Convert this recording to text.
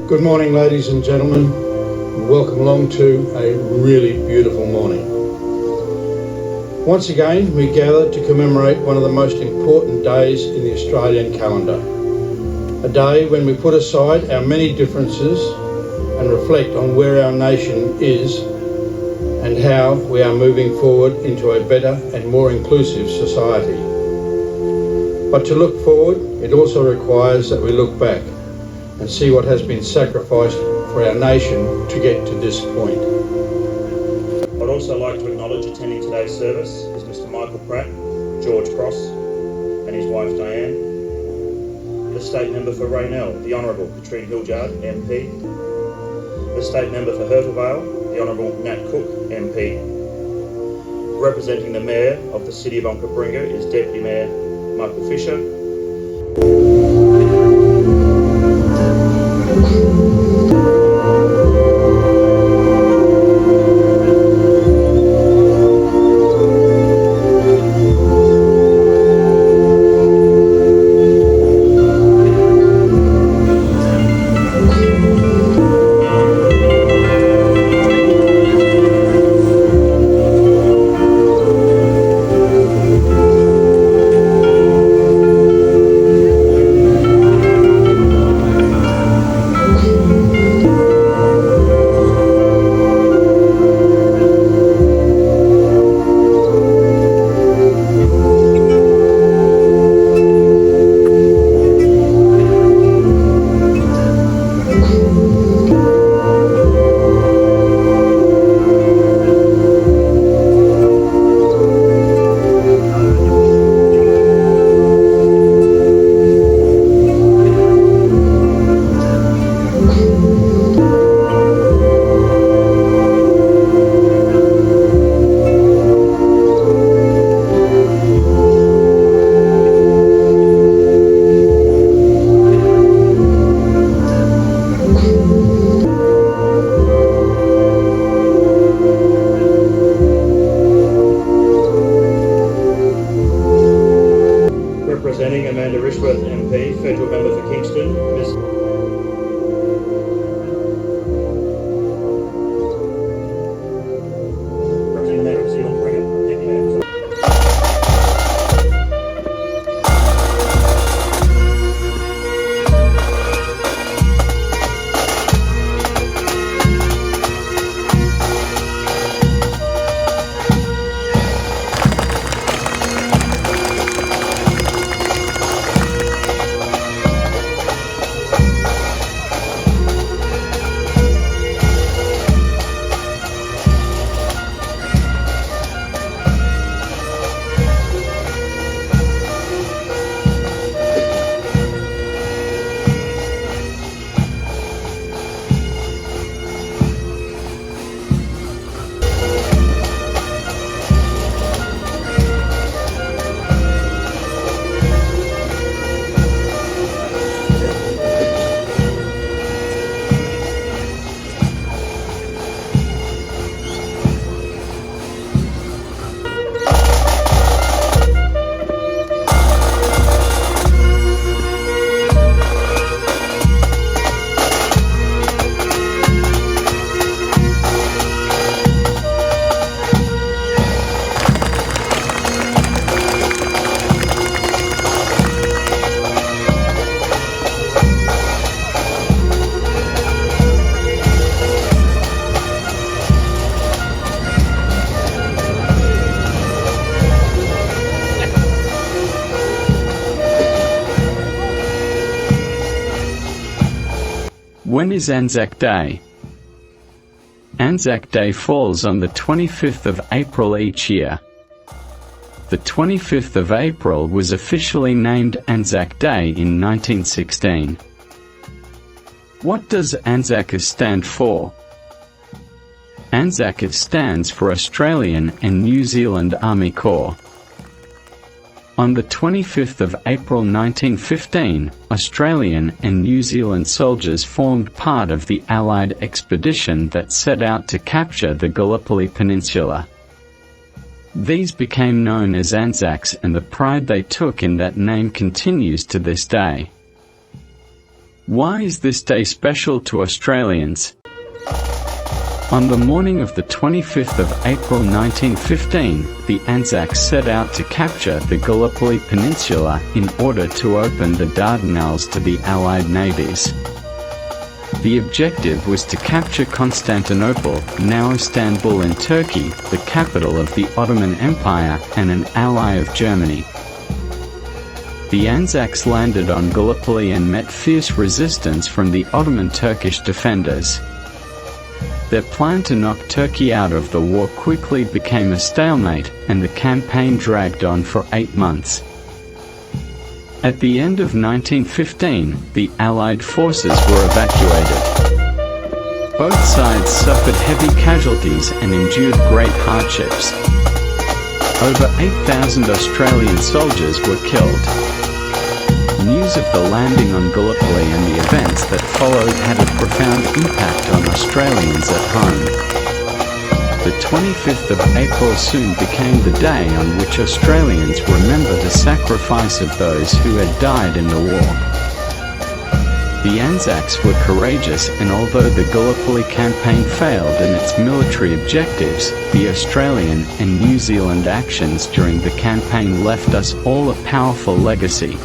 Good morning, ladies and gentlemen. Welcome along to a really beautiful morning. Once again, we gather to commemorate one of the most important days in the Australian calendar. A day when we put aside our many differences and reflect on where our nation is and how we are moving forward into a better and more inclusive society. But to look forward, it also requires that we look back and see what has been sacrificed for our nation to get to this point. I'd also like to acknowledge attending today's service is Mr Michael Pratt, George Cross and his wife Diane, the State Member for Raynell, the Honourable Katrine Hildyard, MP, the State Member for Hurtlevale, the Honourable Nat Cook, MP. Representing the Mayor of the City of Onkaparinga is Deputy Mayor Michael Fisher. Representing Amanda Rishworth MP, Federal Member for Kingston, Ms. Representing the Mayor of City of Onkaparinga, Deputy Mayor. When is ANZAC Day? ANZAC Day falls on the 25th of April each year. The 25th of April was officially named ANZAC Day in 1916. What does ANZAC stand for? ANZAC stands for Australian and New Zealand Army Corps. On the 25th of April 1915, Australian and New Zealand soldiers formed part of the Allied expedition that set out to capture the Gallipoli Peninsula. These became known as ANZACs, and the pride they took in that name continues to this day. Why is this day special to Australians? On the morning of the 25th of April 1915, the ANZAC set out to capture the Gallipoli Peninsula in order to open the Dardanelles to the Allied navies. The objective was to capture Constantinople, now Istanbul in Turkey, the capital of the Ottoman Empire and an ally of Germany. The ANZACs landed on Gallipoli and met fierce resistance from the Ottoman Turkish defenders. Their plan to knock Turkey out of the war quickly became a stalemate, and the campaign dragged on for 8 months. At the end of 1915, the Allied forces were evacuated. Both sides suffered heavy casualties and endured great hardships. Over 8,000 Australian soldiers were killed. News of the landing on Gallipoli and the events that followed had a profound impact on Australians at home. The 25th of April soon became the day on which Australians remember the sacrifice of those who had died in the war. The ANZACs were courageous, and although the Gallipoli campaign failed in its military objectives, the Australian and New Zealand actions during the campaign left us all a powerful legacy.